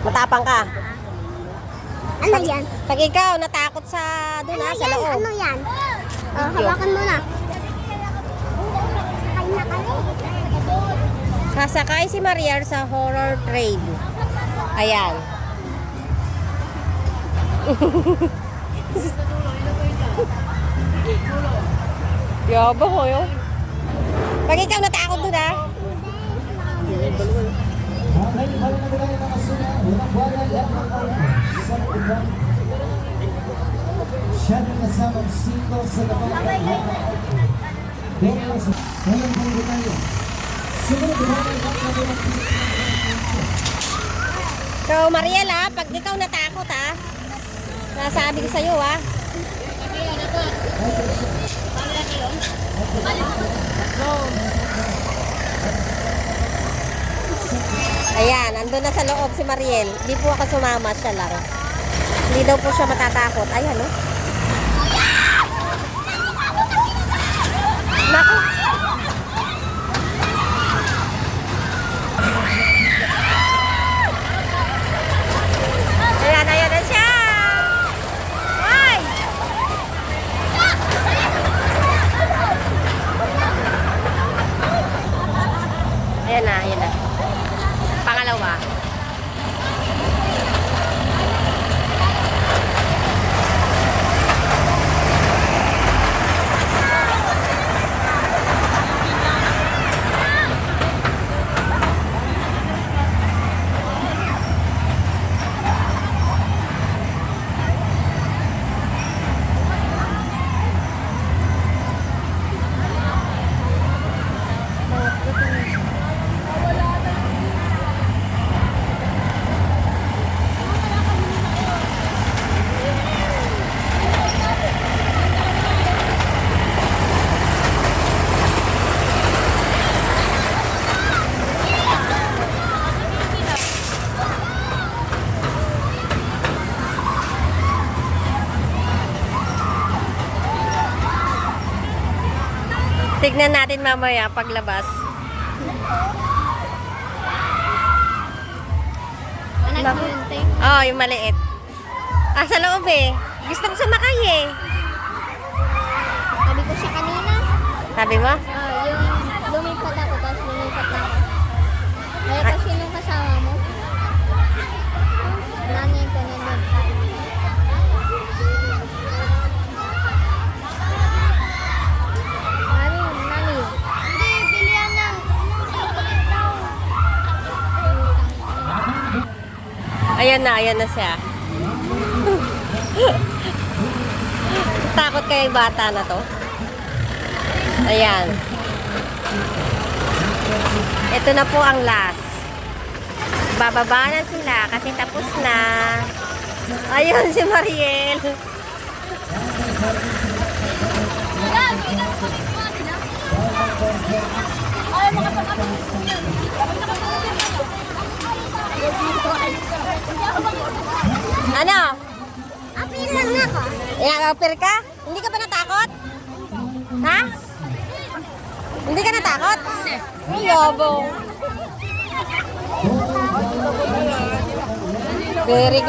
Matapang ka. Ano yan? Pag ikaw natakot sa doon Ano sa yan? loob. Ano yan? Hawakan mo na. Sakay na kami. Sasakay si Mariel sa horror train. Ayan. Yabang ko yun. Pag ikaw natakot doon ha. Siya na kasamang single sa labang ngayon po tayo. Sumunod na So Mariel ha, pag ikaw natakot ha, nasabi ko sa'yo ha. Ayan, andun na sa loob si Mariel. Hindi po ako sumama, siya lang. Hindi daw po siya matatakot. Ayan, oh. Naku. Ayan, ayan na siya. Ay! Ayan na, ayan na. Pangalawa. Tignan natin mamaya paglabas. Anak mo yun, Tay. Oh, yung maliit. Ah, sa loob eh. Gusto ko sumakay eh. Sabi ko siya kanina. Sabi mo? Yung lumipat ako, tapos lumipat na ako. Kaya kasi nung kasama mo, nanay ko na doon. Nani. Hindi, bilihan na. Ayan na siya. Takot kaya yung bata na to. Ayan. Ito na po ang last. Bababa na sila kasi tapos na. Ayun si Mariel. Ano? Apil lang ako. Apir ka? Hindi ka ba natakot? Ha? Hindi ka natakot? Ay, yabong. Very good.